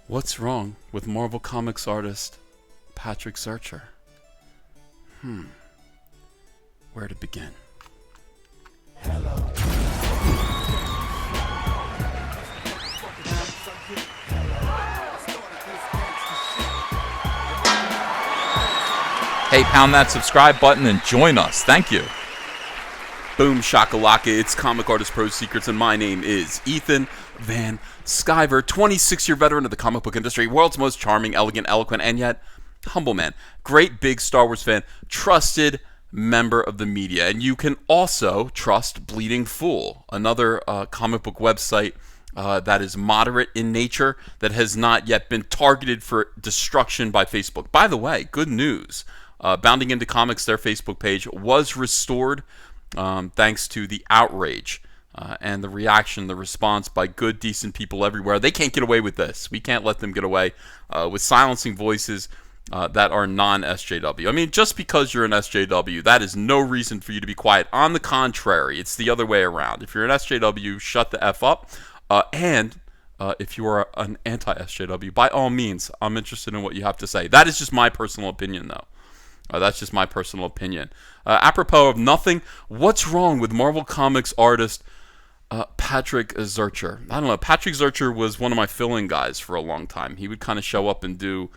What's wrong with Marvel Comics artist Patrick Zircher? Where to begin? Hey, pound that subscribe button and join us. Thank you. Boom shakalaka, it's Comic Artist Pro Secrets, and my name is Ethan Van Sciver, 26-year veteran of the comic book industry, world's most charming, elegant, eloquent, and yet humble man. Great big Star Wars fan, trusted member of the media. And you can also trust Bleeding Fool, another comic book website that is moderate in nature, that has not yet been targeted for destruction by Facebook. By the way, good news. Bounding Into Comics, their Facebook page, was restored thanks to the outrage and the reaction, the response by good, decent people everywhere. They can't get away with this. We can't let them get away with silencing voices that are non-SJW. I mean, just because you're an SJW, that is no reason for you to be quiet. On the contrary, it's the other way around. If you're an SJW, shut the F up. And if you are an anti-SJW, by all means, I'm interested in what you have to say. That is just my personal opinion, though. That's just my personal opinion. Apropos of nothing, what's wrong with Marvel Comics artist Patrick Zircher? I don't know. Patrick Zircher was one of my fill-in guys for a long time. He would kind of show up and do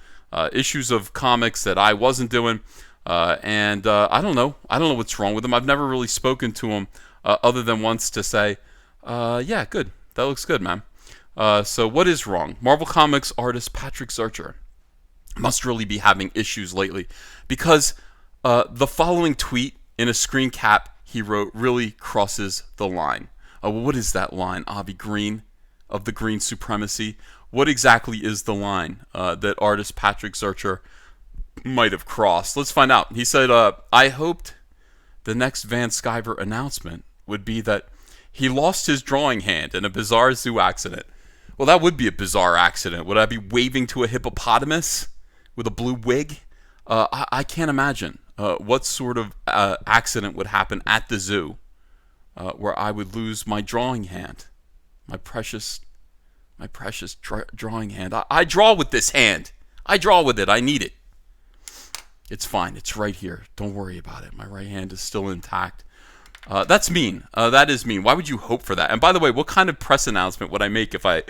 issues of comics that I wasn't doing. And I don't know. I don't know what's wrong with him. I've never really spoken to him other than once to say, yeah, good. That looks good, man. So what is wrong? Marvel Comics artist Patrick Zircher must really be having issues lately, because the following tweet in a screen cap he wrote really crosses the line. What is that line, Avi Green of the Green Supremacy? What exactly is the line that artist Patrick Zircher might have crossed? Let's find out. He said, I hoped the next Van Sciver announcement would be that he lost his drawing hand in a bizarre zoo accident. Well, that would be a bizarre accident. Would I be waving to a hippopotamus with a blue wig? I can't imagine what sort of accident would happen at the zoo where I would lose my drawing hand, my precious drawing hand. I draw with this hand. I draw with it. I need it. It's fine. It's right here. Don't worry about it. My right hand is still intact. That's mean. That is mean. Why would you hope for that? And by the way, what kind of press announcement would I make if a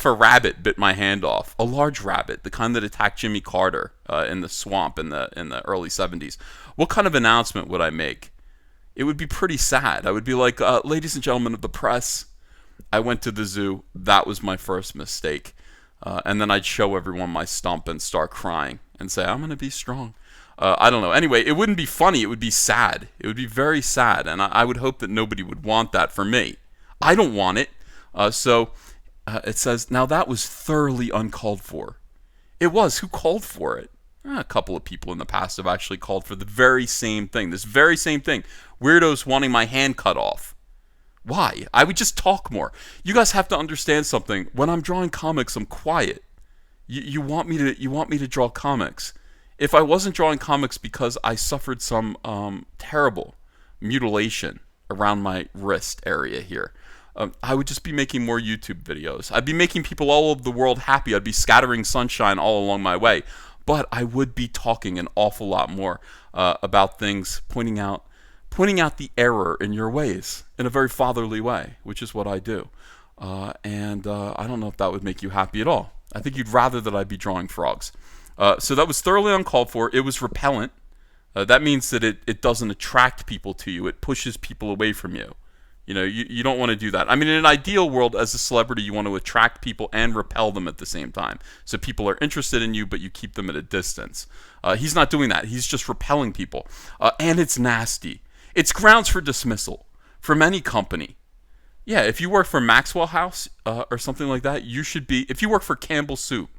rabbit bit my hand off? A large rabbit, the kind that attacked Jimmy Carter in the swamp in the early 70s. What kind of announcement would I make? It would be pretty sad. I would be like, ladies and gentlemen of the press, I went to the zoo. That was my first mistake. And then I'd show everyone my stump and start crying and say, I'm going to be strong. I don't know. Anyway, it wouldn't be funny. It would be sad. It would be very sad. And I would hope that nobody would want that for me. I don't want it. So it says, now that was thoroughly uncalled for. It was. Who called for it? A couple of people in the past have actually called for the very same thing. This very same thing. Weirdos wanting my hand cut off. Why? I would just talk more. You guys have to understand something. When I'm drawing comics, I'm quiet. You want me to draw comics. If I wasn't drawing comics because I suffered some terrible mutilation around my wrist area here, I would just be making more YouTube videos. I'd be making people all over the world happy. I'd be scattering sunshine all along my way. But I would be talking an awful lot more about things, pointing out the error in your ways in a very fatherly way, which is what I do. And I don't know if that would make you happy at all. I think you'd rather that I be drawing frogs. So that was thoroughly uncalled for. It was repellent. That means that it doesn't attract people to you. It pushes people away from you. You know, you don't want to do that. I mean, in an ideal world, as a celebrity, you want to attract people and repel them at the same time. So people are interested in you, but you keep them at a distance. He's not doing that. He's just repelling people. And it's nasty. It's grounds for dismissal from any company. Yeah, if you work for Maxwell House or something like that, you should be, if you work for Campbell Soup,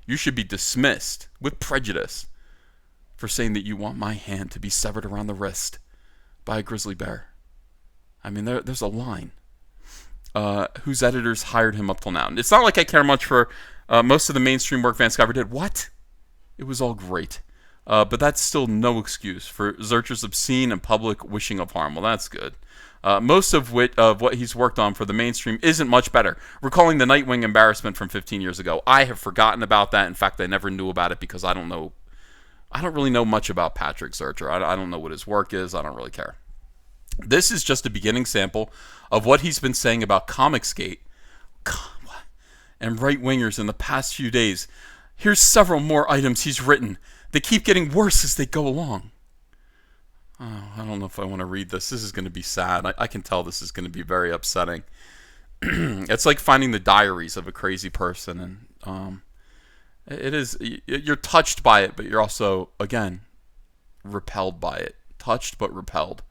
you should be dismissed with prejudice for saying that you want my hand to be severed around the wrist by a grizzly bear. I mean, there's a line. Whose editors hired him up till now. It's not like I care much for most of the mainstream work Van Sciver did. What? It was all great. but that's still no excuse for Zircher's obscene and public wishing of harm. Well, that's good. Most of what he's worked on for the mainstream isn't much better. Recalling the Nightwing embarrassment from 15 years ago, I have forgotten about that. In fact, I never knew about it because I don't really know much about Patrick Zircher. I don't know what his work is. I don't really care. This is just a beginning sample of what he's been saying about Comicsgate and right-wingers in the past few days. Here's several more items he's written. They keep getting worse as they go along. Oh, I don't know if I want to read this. This is going to be sad. I can tell this is going to be very upsetting. It's like finding the diaries of a crazy person, and it is. You're touched by it, but you're also, again, repelled by it. Touched but repelled.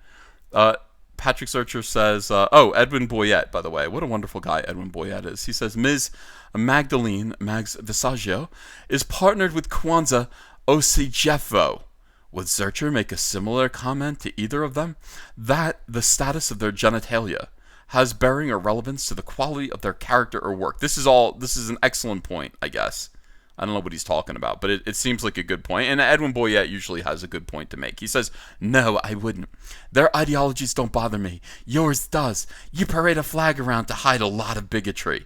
Patrick Zircher says, Edwin Boyette, by the way. What a wonderful guy Edwin Boyette is. He says, Ms. Magdalene Mags Visaggio is partnered with Kwanzaa Osijefo. Would Zircher make a similar comment to either of them? That the status of their genitalia has bearing or relevance to the quality of their character or work. This is an excellent point, I guess. I don't know what he's talking about, but it seems like a good point. And Edwin Boyette usually has a good point to make. He says, no, I wouldn't. Their ideologies don't bother me. Yours does. You parade a flag around to hide a lot of bigotry.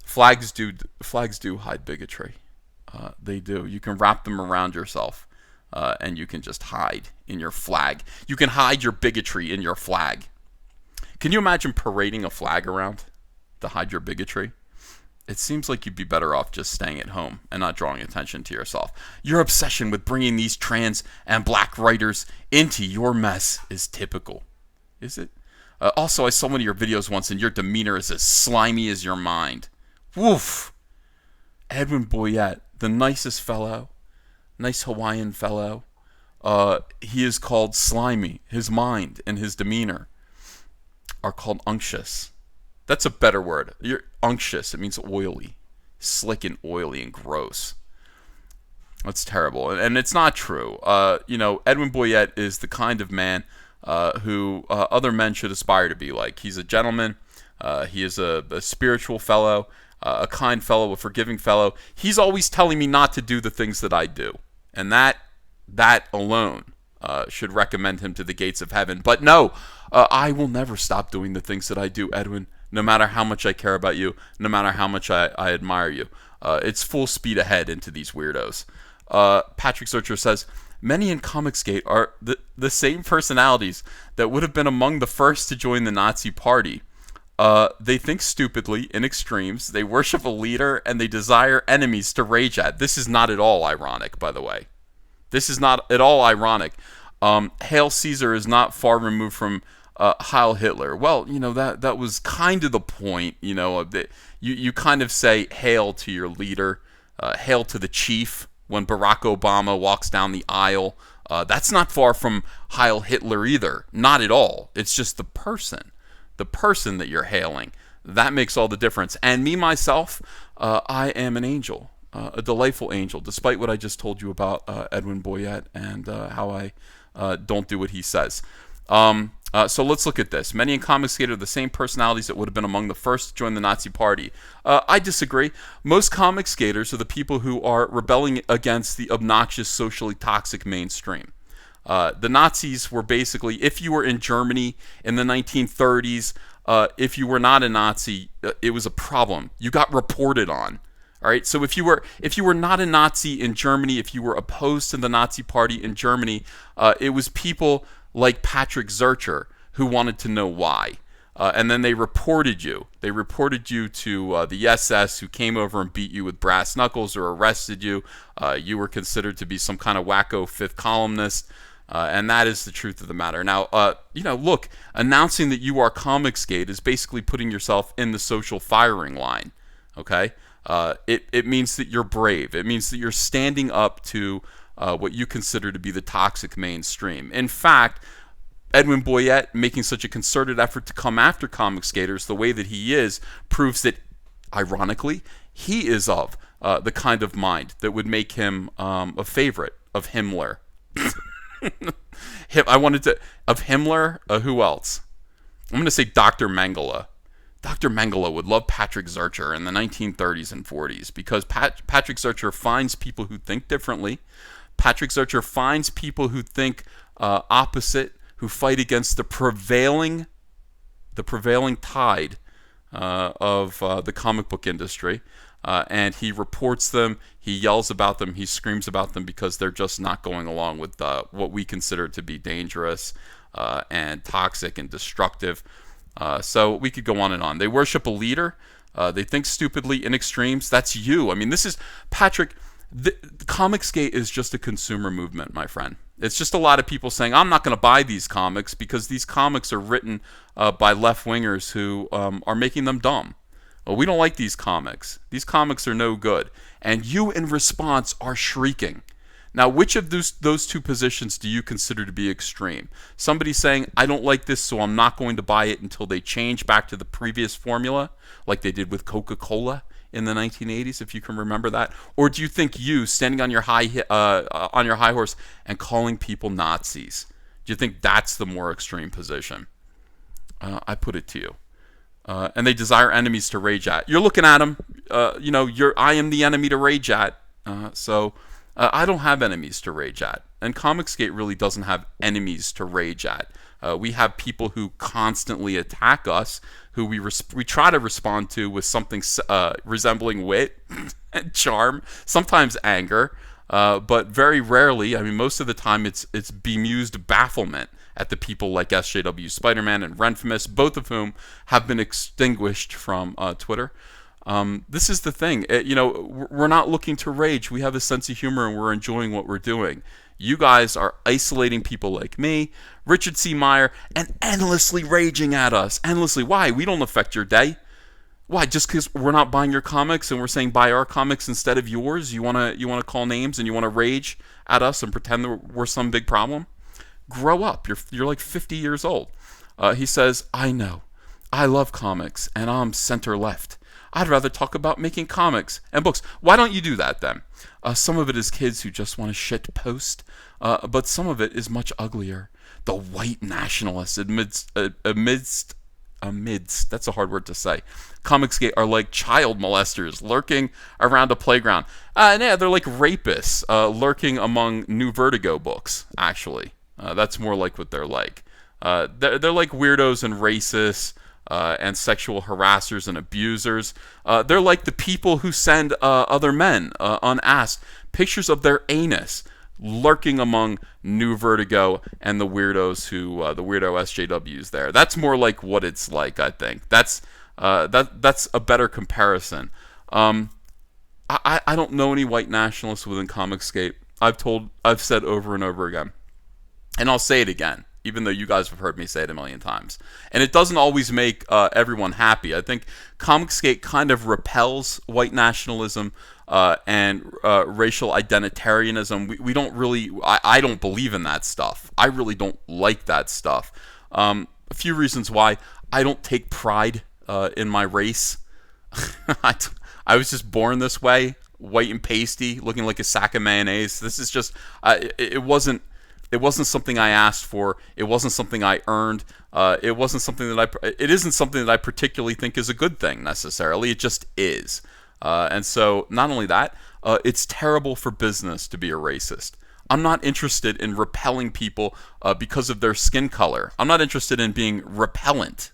Flags do hide bigotry. They do. You can wrap them around yourself, and you can just hide in your flag. You can hide your bigotry in your flag. Can you imagine parading a flag around to hide your bigotry? It seems like you'd be better off just staying at home and not drawing attention to yourself. Your obsession with bringing these trans and black writers into your mess is typical. Is it? Also, I saw one of your videos once, and your demeanor is as slimy as your mind. Woof! Edwin Boyette, the nicest fellow, nice Hawaiian fellow. He is called slimy. His mind and his demeanor are called unctuous. That's a better word. You're unctuous. It means oily. Slick and oily and gross. That's terrible. And it's not true. Edwin Boyette is the kind of man who other men should aspire to be like. He's a gentleman. He is a spiritual fellow, a kind fellow, a forgiving fellow. He's always telling me not to do the things that I do. And that alone should recommend him to the gates of heaven. But no, I will never stop doing the things that I do, Edwin. No matter how much I care about you, no matter how much I admire you. It's full speed ahead into these weirdos. Patrick Zircher says, many in Comicsgate are the same personalities that would have been among the first to join the Nazi party. They think stupidly, in extremes, they worship a leader, and they desire enemies to rage at. This is not at all ironic, by the way. This is not at all ironic. Hail Caesar is not far removed from Heil Hitler. Well, that was kind of the point. You kind of say hail to your leader, hail to the chief when Barack Obama walks down the aisle. That's not far from Heil Hitler either. Not at all. It's just the person that you're hailing. That makes all the difference. And me, myself, I am an angel, a delightful angel, despite what I just told you about Edwin Boyette and how I don't do what he says. So let's look at this. Many in Comicsgate are the same personalities that would have been among the first to join the Nazi party. I disagree. Most Comicsgaters are the people who are rebelling against the obnoxious, socially toxic mainstream. The Nazis were basically, if you were in Germany in the 1930s, if you were not a Nazi, it was a problem. You got reported on. All right. So if you were not a Nazi in Germany, if you were opposed to the Nazi party in Germany, it was people like Patrick Zircher who wanted to know why. And then they reported you. They reported you to the SS, who came over and beat you with brass knuckles or arrested you. You were considered to be some kind of wacko fifth columnist. And that is the truth of the matter. Now, look, announcing that you are Comicsgate is basically putting yourself in the social firing line. Okay? It means that you're brave. It means that you're standing up to what you consider to be the toxic mainstream. In fact, Edwin Boyette making such a concerted effort to come after Comicsgaters the way that he is proves that, ironically, he is of the kind of mind that would make him a favorite of Himmler. Of Himmler, who else? I'm going to say Dr. Mengele. Dr. Mengele would love Patrick Zircher in the 1930s and 40s because Patrick Zircher finds people who think differently, Patrick Zircher finds people who think opposite, who fight against the prevailing tide of the comic book industry, and he reports them, he yells about them, he screams about them because they're just not going along with what we consider to be dangerous and toxic and destructive. So we could go on and on. They worship a leader. They think stupidly in extremes. That's you. I mean, this is, Patrick, Comicsgate is just a consumer movement, my friend. It's just a lot of people saying, I'm not going to buy these comics because these comics are written by left-wingers who are making them dumb. Well, we don't like these comics. These comics are no good. And you, in response, are shrieking. Now, which of those two positions do you consider to be extreme? Somebody saying, I don't like this, so I'm not going to buy it until they change back to the previous formula, like they did with Coca-Cola in the 1980s, if you can remember that? Or do you think you, standing on your high horse and calling people Nazis, do you think that's the more extreme position? I put it to you. And they desire enemies to rage at. You're looking at them. I am the enemy to rage at. So I don't have enemies to rage at. And Comicsgate really doesn't have enemies to rage at. We have people who constantly attack us, who we try to respond to with something resembling wit and charm, sometimes anger, but very rarely, I mean, most of the time it's bemused bafflement at the people like SJW Spider-Man and Renfamous, both of whom have been extinguished from Twitter. This is the thing. We're not looking to rage. We have a sense of humor and we're enjoying what we're doing. You guys are isolating people like me, Richard C. Meyer, and endlessly raging at us. Endlessly. Why? We don't affect your day. Why? Just because we're not buying your comics and we're saying buy our comics instead of yours? You wanna call names and you want to rage at us and pretend that we're some big problem? Grow up. You're like 50 years old. He says, I know. I love comics and I'm center left. I'd rather talk about making comics and books. Why don't you do that then? Some of it is kids who just want to shit post, but some of it is much uglier. The white nationalists amidst that's a hard word to say. Comicsgate are like child molesters lurking around a playground. Yeah, they're like rapists lurking among new Vertigo books, actually. That's more like what they're like. They're like weirdos and racists. And sexual harassers and abusers. They're like the people who send other men unasked pictures of their anus lurking among New Vertigo and the weirdos the weirdo SJWs there. That's more like what it's like, I think. That's a better comparison. I don't know any white nationalists within Comicsgate. I've said over and over again, and I'll say it again, even though you guys have heard me say it a million times. And it doesn't always make everyone happy. I think Comicsgate kind of repels white nationalism and racial identitarianism. We don't really, I don't believe in that stuff. I really don't like that stuff. A few reasons why. I don't take pride in my race. I was just born this way, white and pasty, looking like a sack of mayonnaise. This is just, it wasn't something I asked for. It wasn't something I earned. It isn't something that I particularly think is a good thing necessarily. It just is. And so not only that, it's terrible for business to be a racist. I'm not interested in repelling people because of their skin color. I'm not interested in being repellent.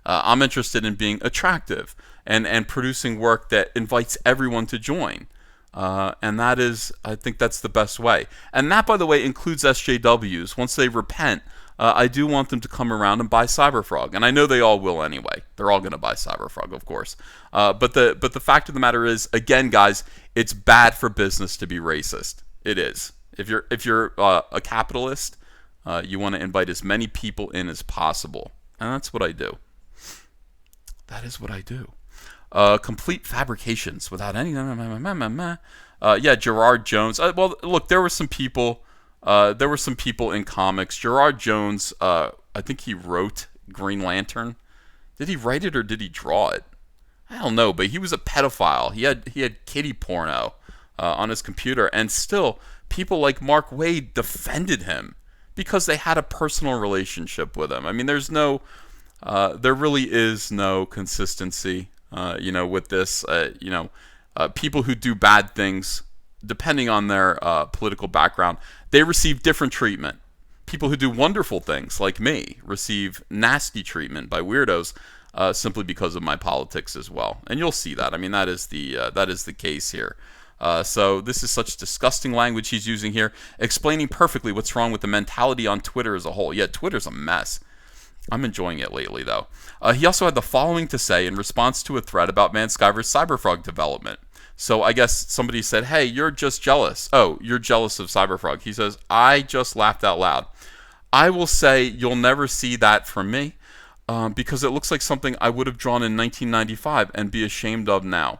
I'm interested in being attractive and producing work that invites everyone to join. And that is, I think that's the best way. And that, by the way, includes SJWs. Once they repent, I do want them to come around and buy Cyberfrog. And I know they all will anyway. They're all going to buy Cyberfrog, of course. But the fact of the matter is, again, guys, it's bad for business to be racist. It is. If you're a capitalist, you want to invite as many people in as possible. And that's what I do. That is what I do. Complete fabrications without any. Yeah, Gerard Jones. Well, look, there were some people. There were some people in comics. Gerard Jones. I think he wrote Green Lantern. Did he write it or did he draw it? I don't know, but he was a pedophile. He had kiddie porno on his computer, and still people like Mark Waid defended him because they had a personal relationship with him. I mean, there really is no consistency. With this, people who do bad things depending on their political background, they receive different treatment. People who do wonderful things, like me, receive nasty treatment by weirdos simply because of my politics as well. And you'll see that. I mean, that is the case here. So this is such disgusting language he's using here, explaining perfectly what's wrong with the mentality on Twitter as a whole. Yeah, Twitter's a mess. I'm enjoying it lately, though. He also had the following to say in response to a thread about Manskyver's Cyberfrog development. So I guess somebody said, hey, you're just jealous. Oh, you're jealous of Cyberfrog. He says, I just laughed out loud. I will say you'll never see that from me because it looks like something I would have drawn in 1995 and be ashamed of now.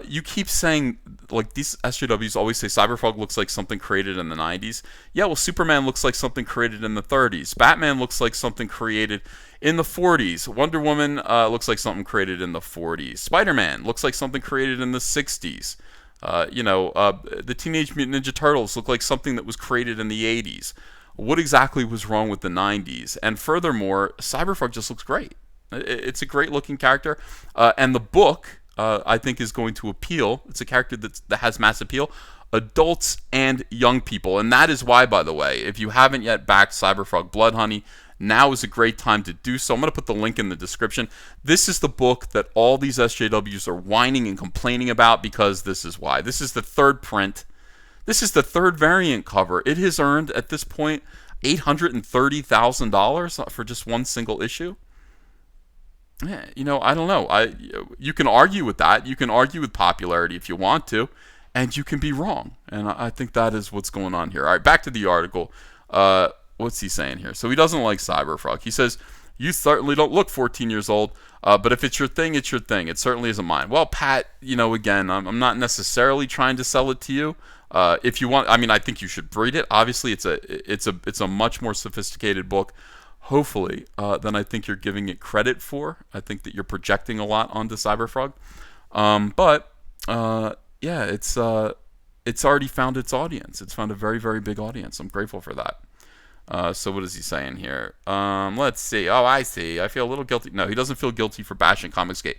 You keep saying, like, these SJWs always say Cyberfrog looks like something created in the 90s. Yeah, well, Superman looks like something created in the 30s. Batman looks like something created in the 40s. Wonder Woman looks like something created in the 40s. Spider-Man looks like something created in the 60s. The Teenage Mutant Ninja Turtles look like something that was created in the 80s. What exactly was wrong with the 90s? And furthermore, Cyberfrog just looks great. It's a great-looking character. And the book, I think, is going to appeal. It's a character that has mass appeal. Adults and young people. And that is why, by the way, if you haven't yet backed Cyberfrog Blood Honey, now is a great time to do so. I'm going to put the link in the description. This is the book that all these SJWs are whining and complaining about because this is why. This is the third print. This is the third variant cover. It has earned, at this point, $830,000 for just one single issue. Yeah, I don't know. You can argue with that. You can argue with popularity if you want to, and you can be wrong. And I think that is what's going on here. All right, back to the article. What's he saying here? So he doesn't like Cyberfrog. He says, you certainly don't look 14 years old, but if it's your thing, it's your thing. It certainly isn't mine. Well, Pat, again, I'm not necessarily trying to sell it to you. If you want, I think you should read it. Obviously, it's a much more sophisticated book, hopefully, than I think you're giving it credit for. I think that you're projecting a lot onto Cyberfrog. Yeah, it's already found its audience. It's found a very, very big audience. I'm grateful for that. So what is he saying here? Let's see. Oh, I see. I feel a little guilty. No, he doesn't feel guilty for bashing Comicsgate.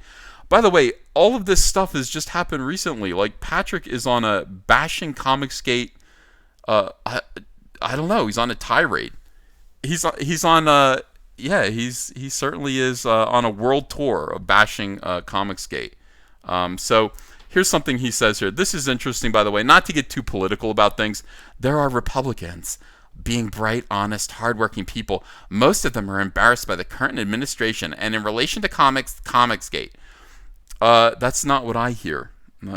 By the way, all of this stuff has just happened recently. Like, Patrick is on a bashing Comicsgate. I don't know. He's on a tirade. He certainly is on a world tour of bashing Comicsgate. So here's something he says here. This is interesting, by the way. Not to get too political about things. There are Republicans, being bright, honest, hardworking people. Most of them are embarrassed by the current administration. And in relation to Comicsgate, that's not what I hear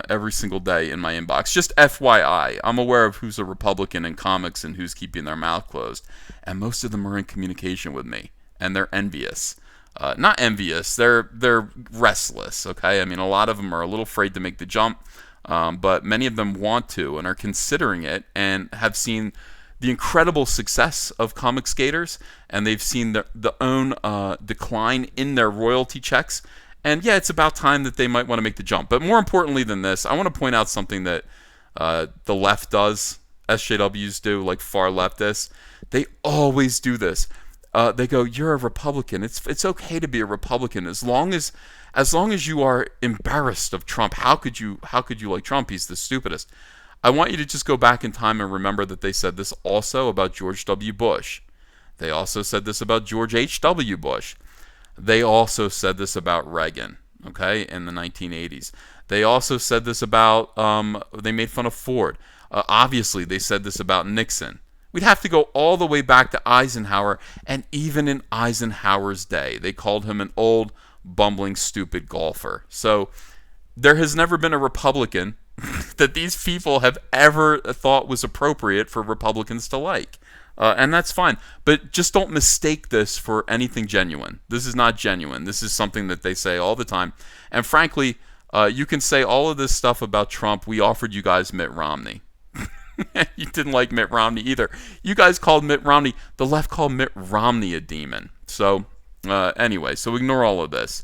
every single day in my inbox. Just FYI, I'm aware of who's a Republican in comics and who's keeping their mouth closed. And most of them are in communication with me. And they're envious. Not envious, they're restless, okay? A lot of them are a little afraid to make the jump. But many of them want to and are considering it and have seen the incredible success of comic skaters, and they've seen the own decline in their royalty checks. And yeah, it's about time that they might want to make the jump. But more importantly than this, I want to point out something that the left does, SJWs do, like far leftists. They always do this. They go, "You're a Republican. It's okay to be a Republican as long as you are embarrassed of Trump. How could you like Trump? He's the stupidest." I want you to just go back in time and remember that they said this also about George W. Bush. They also said this about George H.W. Bush. They also said this about Reagan, okay, in the 1980s. They also said this about, they made fun of Ford. Obviously, they said this about Nixon. We'd have to go all the way back to Eisenhower, and even in Eisenhower's day, they called him an old, bumbling, stupid golfer. So there has never been a Republican that these people have ever thought was appropriate for Republicans to like. And that's fine. But just don't mistake this for anything genuine. This is not genuine. This is something that they say all the time. And frankly, you can say all of this stuff about Trump. We offered you guys Mitt Romney. You didn't like Mitt Romney either. You guys called Mitt Romney, the left called Mitt Romney a demon. So anyway, so ignore all of this.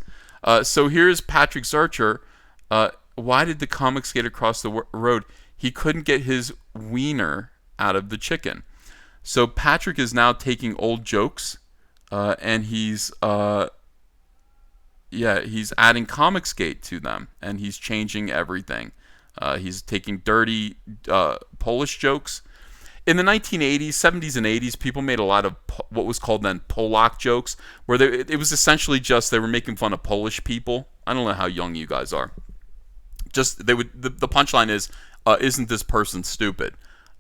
So here's Patrick Zircher. Why did the comic skate across the road? He couldn't get his wiener out of the chicken. So Patrick is now taking old jokes, and he's adding Comicsgate to them, and he's changing everything. He's taking dirty Polish jokes. In the 1980s, 70s, and 80s, people made a lot of what was called then Polak jokes, where it was essentially just they were making fun of Polish people. I don't know how young you guys are. Just they would the punchline is, isn't this person stupid?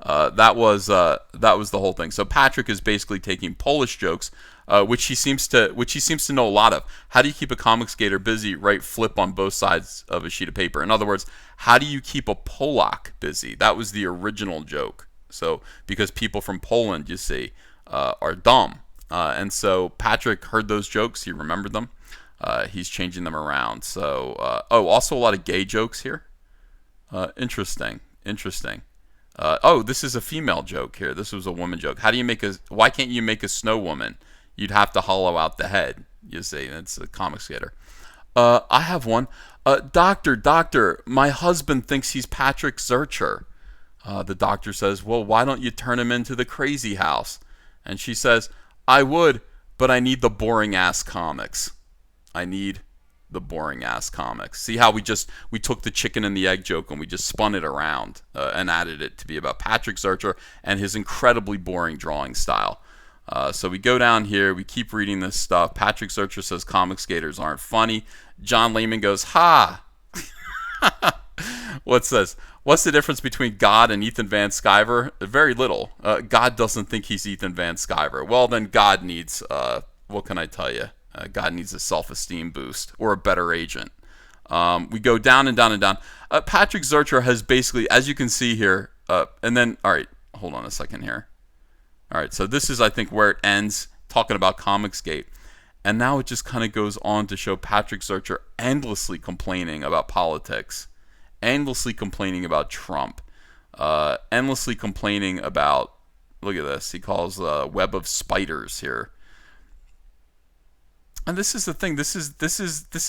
That was the whole thing. So Patrick is basically taking Polish jokes, which he seems to know a lot of. How do you keep a comic skater busy? Right, flip on both sides of a sheet of paper. In other words, how do you keep a Polak busy? That was the original joke. So because people from Poland, you see, are dumb, and so Patrick heard those jokes. He remembered them. He's changing them around. So also a lot of gay jokes here. Interesting. This is a female joke here. This was a woman joke. Why can't you make a snow woman? You'd have to hollow out the head. You see, it's a comic skater. I have one. Doctor, my husband thinks he's Patrick Zircher. The doctor says, well, why don't you turn him into the crazy house? And she says, I would, but I need the boring ass comics. I need the boring ass comics. See how we took the chicken and the egg joke and we just spun it around and added it to be about Patrick Zircher and his incredibly boring drawing style. So we go down here, we keep reading this stuff. Patrick Zircher says comic skaters aren't funny. John Lehman goes, ha! What's this? What's the difference between God and Ethan Van Sciver? Very little. God doesn't think he's Ethan Van Sciver. Well, then God needs, what can I tell you? God needs a self-esteem boost or a better agent. We go down and down and down. Patrick Zircher has basically, as you can see here, and then, all right, hold on a second here. All right, so this is, I think, where it ends, talking about Comicsgate. And now it just kind of goes on to show Patrick Zircher endlessly complaining about politics, endlessly complaining about Trump, endlessly complaining about, look at this, he calls web of spiders here. And this is the thing. This is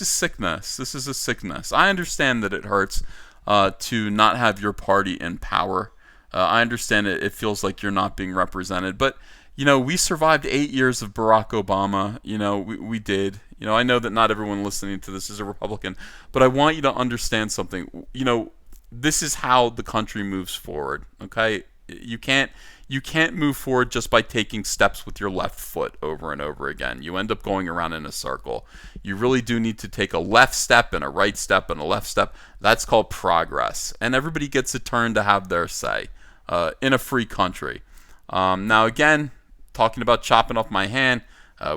sickness. This is a sickness. I understand that it hurts to not have your party in power. I understand it feels like you're not being represented. But, we survived 8 years of Barack Obama. We did. I know that not everyone listening to this is a Republican. But I want you to understand something. This is how the country moves forward. Okay? You can't move forward just by taking steps with your left foot over and over again. You end up going around in a circle. You really do need to take a left step and a right step and a left step. That's called progress. And everybody gets a turn to have their say in a free country. Now, again, talking about chopping off my hand,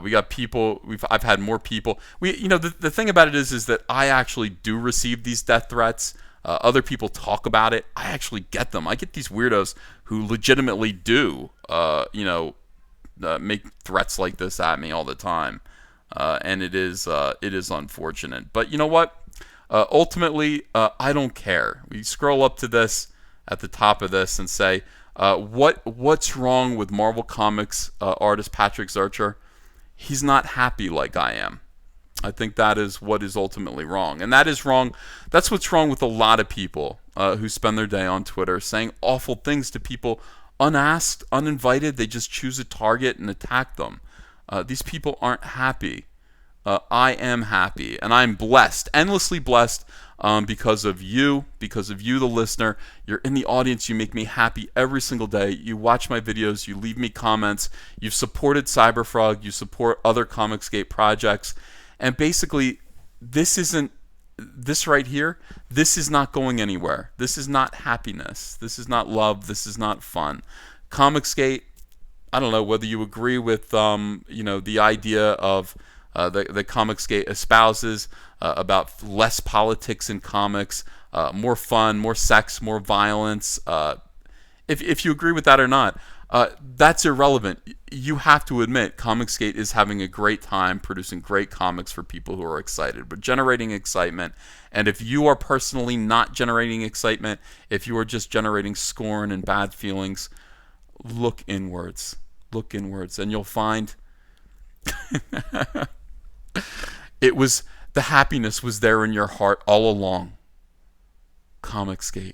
we got people. I've had more people. The thing about it is that I actually do receive these death threats. Other people talk about it. I actually get them. I get these weirdos who legitimately do, make threats like this at me all the time, and it is unfortunate. But you know what? Ultimately, I don't care. We scroll up to this at the top of this and say, what's wrong with Marvel Comics artist Patrick Zircher? He's not happy like I am. I think that is what is ultimately wrong. And that is wrong. That's what's wrong with a lot of people who spend their day on Twitter saying awful things to people unasked, uninvited. They just choose a target and attack them. These people aren't happy. I am happy. And I'm blessed, endlessly blessed because of you, the listener. You're in the audience. You make me happy every single day. You watch my videos. You leave me comments. You've supported Cyberfrog. You support other Comicsgate projects. And basically, this right here, this is not going anywhere. This is not happiness. This is not love. This is not fun. Comicsgate, I don't know whether you agree with, the idea of the Comicsgate espouses about less politics in comics, more fun, more sex, more violence. If you agree with that or not, that's irrelevant. You have to admit Comicsgate is having a great time producing great comics for people who are excited, but generating excitement. And if you are personally not generating excitement, if you are just generating scorn and bad feelings, look inwards. Look inwards, and you'll find the happiness was there in your heart all along. Comicsgate.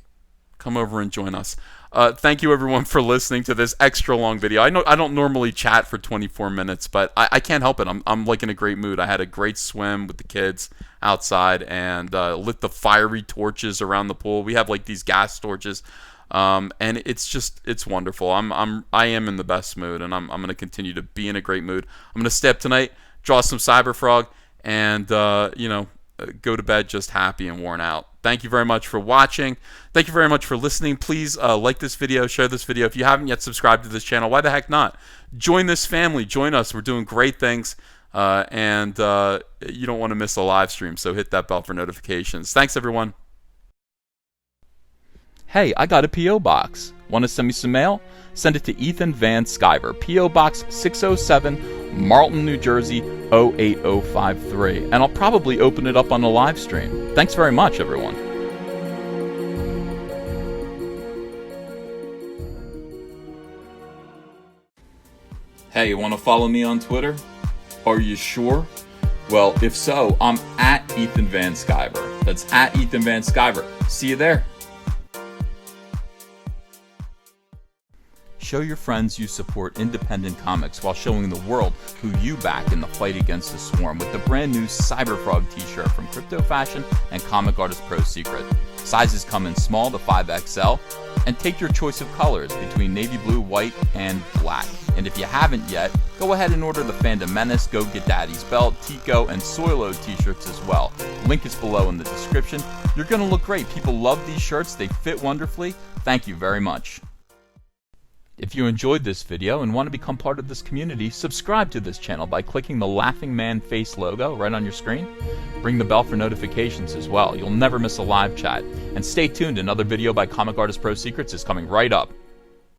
Come over and join us. Thank you everyone for listening to this extra long video. I know I don't normally chat for 24 minutes, but I can't help it. I'm like in a great mood. I had a great swim with the kids outside and lit the fiery torches around the pool. We have like these gas torches, and it's wonderful. I am in the best mood, and I'm going to continue to be in a great mood. I'm going to stay up tonight, draw some Cyber Frog, and go to bed just happy and worn out. Thank you very much for watching. Thank you very much for listening. Please like this video, share this video. If you haven't yet subscribed to this channel, why the heck not? Join this family. Join us. We're doing great things, and you don't want to miss a live stream, so hit that bell for notifications. Thanks, everyone. Hey, I got a P.O. box. Want to send me some mail? Send it to Ethan Van Sciver, P.O. Box 607, Marlton, New Jersey, 08053. And I'll probably open it up on the live stream. Thanks very much, everyone. Hey, you want to follow me on Twitter? Are you sure? Well, if so, I'm at Ethan Van Sciver. That's at Ethan Van Sciver. See you there. Show your friends you support independent comics while showing the world who you back in the fight against the swarm with the brand new Cyberfrog t-shirt from Crypto Fashion and Comic Artist Pro Secret. Sizes come in small to 5XL, and take your choice of colors between navy blue, white, and black. And if you haven't yet, go ahead and order the Fandom Menace, Go Get Daddy's Belt, Tico, and Soilo t-shirts as well. Link is below in the description. You're going to look great. People love these shirts. They fit wonderfully. Thank you very much. If you enjoyed this video and want to become part of this community, subscribe to this channel by clicking the Laughing Man face logo right on your screen. Ring the bell for notifications as well. You'll never miss a live chat. And stay tuned, another video by Comic Artist Pro Secrets is coming right up.